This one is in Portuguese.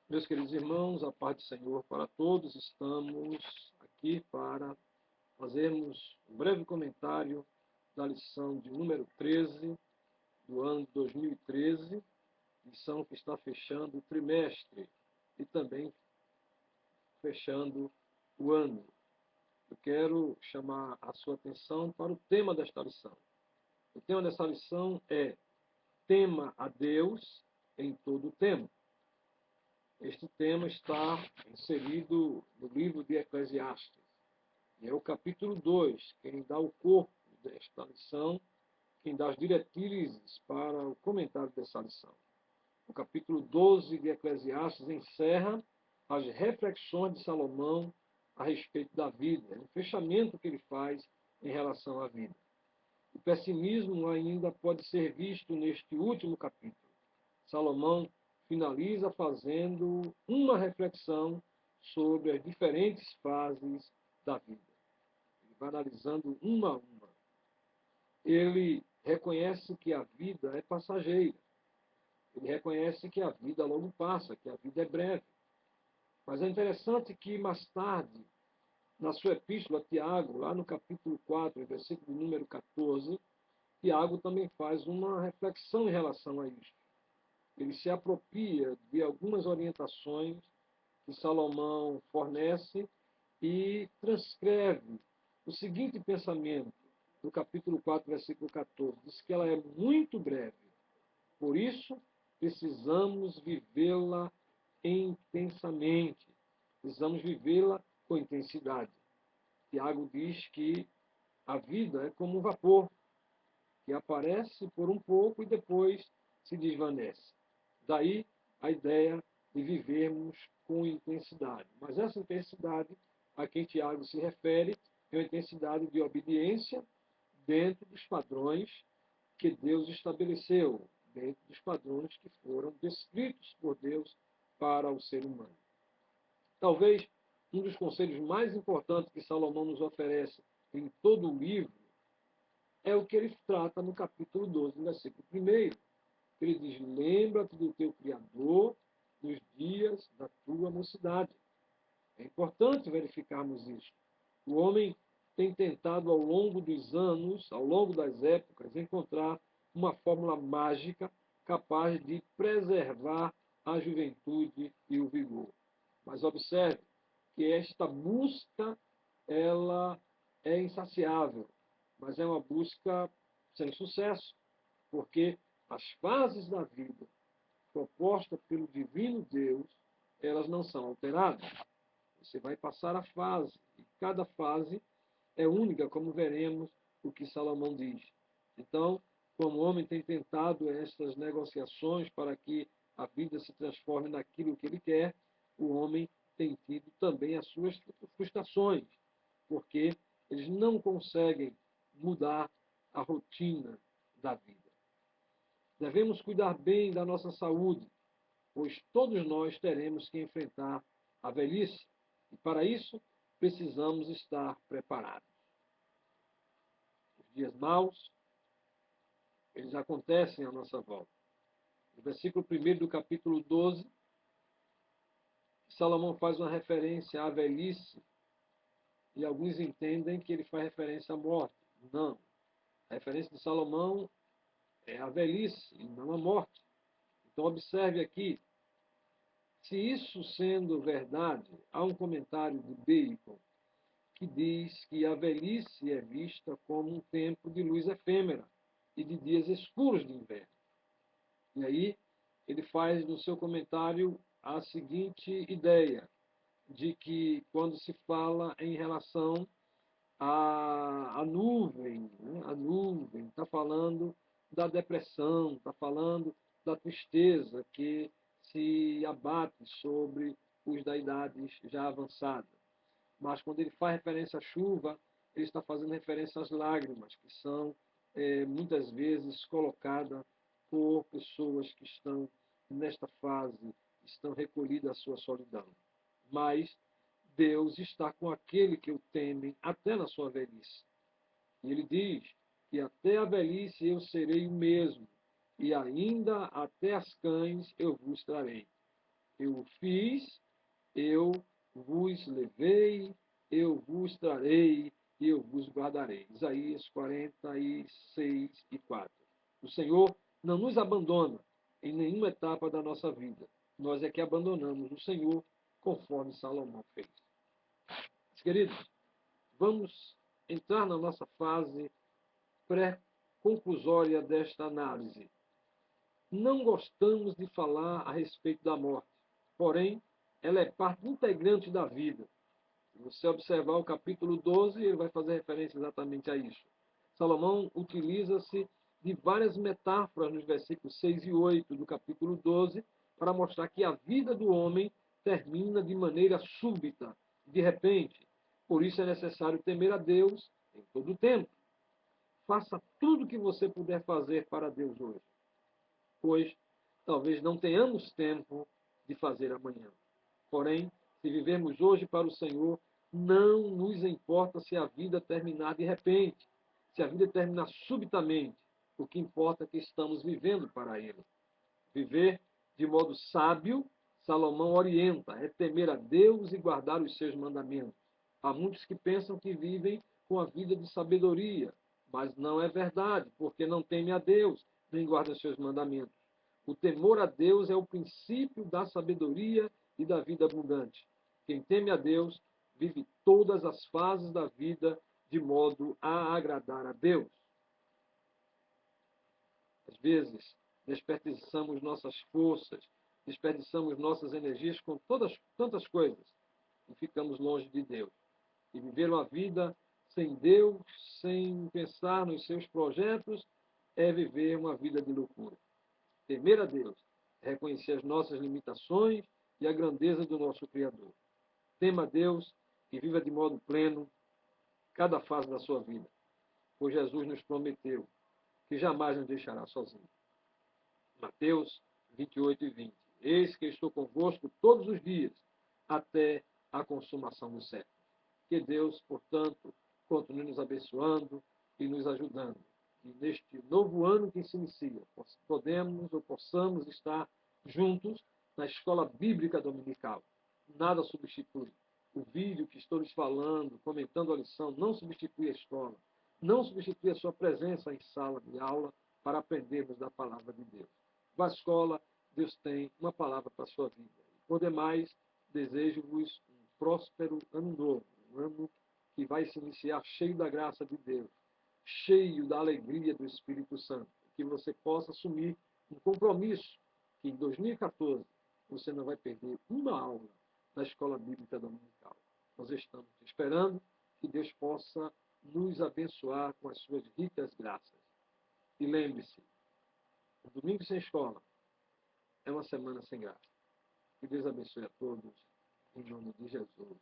Meus queridos irmãos, a paz do Senhor para todos, estamos aqui para fazermos um breve comentário da lição de número 13 do ano de 2013, lição que está fechando o trimestre e também fechando o ano. Eu quero chamar a sua atenção para o tema desta lição. O tema desta lição é tema a Deus em todo o tempo. Este tema está inserido no livro de Eclesiastes. E é o capítulo 2, quem dá o corpo desta lição, quem dá as diretrizes para o comentário dessa lição. O capítulo 12 de Eclesiastes encerra as reflexões de Salomão a respeito da vida, o fechamento que ele faz em relação à vida. O pessimismo ainda pode ser visto neste último capítulo. Salomão finaliza fazendo uma reflexão sobre as diferentes fases da vida. Ele vai analisando uma a uma. Ele reconhece que a vida é passageira. Ele reconhece que a vida logo passa, que a vida é breve. Mas é interessante que mais tarde, na sua epístola a Tiago, lá no capítulo 4, versículo número 14, Tiago também faz uma reflexão em relação a isso. Ele se apropria de algumas orientações que Salomão fornece e transcreve o seguinte pensamento, no capítulo 4, versículo 14. Diz que ela é muito breve, por isso precisamos vivê-la intensamente, precisamos vivê-la com intensidade. Tiago diz que a vida é como um vapor, que aparece por um pouco e depois se desvanece. Daí a ideia de vivermos com intensidade. Mas essa intensidade a quem Tiago se refere é uma intensidade de obediência dentro dos padrões que Deus estabeleceu, dentro dos padrões que foram descritos por Deus para o ser humano. Talvez um dos conselhos mais importantes que Salomão nos oferece em todo o livro é o que ele trata no capítulo 12, versículo 1. Ele diz: lembra-te do teu Criador nos dias da tua mocidade. É importante verificarmos isso. O homem tem tentado ao longo dos anos, ao longo das épocas, encontrar uma fórmula mágica capaz de preservar a juventude e o vigor. Mas observe que esta busca ela é insaciável, mas é uma busca sem sucesso, porque as fases da vida propostas pelo divino Deus, elas não são alteradas. Você vai passar a fase, e cada fase é única, como veremos o que Salomão diz. Então, como o homem tem tentado essas negociações para que a vida se transforme naquilo que ele quer, o homem tem tido também as suas frustrações, porque eles não conseguem mudar a rotina da vida. Devemos cuidar bem da nossa saúde, pois todos nós teremos que enfrentar a velhice, e para isso precisamos estar preparados. Os dias maus, eles acontecem à nossa volta. No versículo 1 do capítulo 12, Salomão faz uma referência à velhice, e alguns entendem que ele faz referência à morte. Não. A referência de Salomão é a velhice e não a morte. Então observe aqui, se isso sendo verdade, há um comentário de Bacon que diz que a velhice é vista como um tempo de luz efêmera e de dias escuros de inverno. E aí ele faz no seu comentário a seguinte ideia, de que quando se fala em relação à nuvem, né? A nuvem está falando da depressão, está falando da tristeza que se abate sobre os da idade já avançada. Mas quando ele faz referência à chuva, ele está fazendo referência às lágrimas, que são muitas vezes colocadas por pessoas que estão nesta fase, estão recolhidas à sua solidão. Mas Deus está com aquele que o temem até na sua velhice. E ele diz que até a velhice eu serei o mesmo, e ainda até as cães eu vos trarei. Eu o fiz, eu vos levei, eu vos trarei e eu vos guardarei. Isaías 46:4. O Senhor não nos abandona em nenhuma etapa da nossa vida. Nós é que abandonamos o Senhor, conforme Salomão fez. Queridos, vamos entrar na nossa fase pré-conclusória desta análise. Não gostamos de falar a respeito da morte, porém, ela é parte integrante da vida. Se você observar o capítulo 12, ele vai fazer referência exatamente a isso. Salomão utiliza-se de várias metáforas nos versículos 6 e 8 do capítulo 12 para mostrar que a vida do homem termina de maneira súbita, de repente. Por isso é necessário temer a Deus em todo o tempo. Faça tudo o que você puder fazer para Deus hoje, pois talvez não tenhamos tempo de fazer amanhã. Porém, se vivemos hoje para o Senhor, não nos importa se a vida terminar de repente, se a vida terminar subitamente. O que importa é que estamos vivendo para Ele. Viver de modo sábio, Salomão orienta, é temer a Deus e guardar os seus mandamentos. Há muitos que pensam que vivem com a vida de sabedoria, mas não é verdade, porque não temem a Deus, nem guardam os seus mandamentos. O temor a Deus é o princípio da sabedoria e da vida abundante. Quem teme a Deus vive todas as fases da vida de modo a agradar a Deus. Às vezes, desperdiçamos nossas forças, desperdiçamos nossas energias com tantas coisas e ficamos longe de Deus. E viver uma vida sem Deus, sem pensar nos seus projetos, é viver uma vida de loucura. Temer a Deus é reconhecer as nossas limitações e a grandeza do nosso Criador. Tema a Deus e viva de modo pleno cada fase da sua vida, pois Jesus nos prometeu que jamais nos deixará sozinhos. Mateus 28:20. Eis que estou convosco todos os dias, até a consumação do século. Que Deus, portanto, continue nos abençoando e nos ajudando. E neste novo ano que se inicia, possamos estar juntos na escola bíblica dominical. Nada substitui. O vídeo que estou lhes falando, comentando a lição, não substitui a escola. Não substitui a sua presença em sala de aula para aprendermos da palavra de Deus. Vá à escola, Deus tem uma palavra para a sua vida. Por demais, desejo-vos um próspero ano novo, um ano que vai se iniciar cheio da graça de Deus, cheio da alegria do Espírito Santo, que você possa assumir um compromisso que em 2014 você não vai perder uma aula da Escola Bíblica Dominical. Nós estamos esperando que Deus possa nos abençoar com as suas ricas graças. E lembre-se, o domingo sem escola é uma semana sem graça. Que Deus abençoe a todos, em nome de Jesus.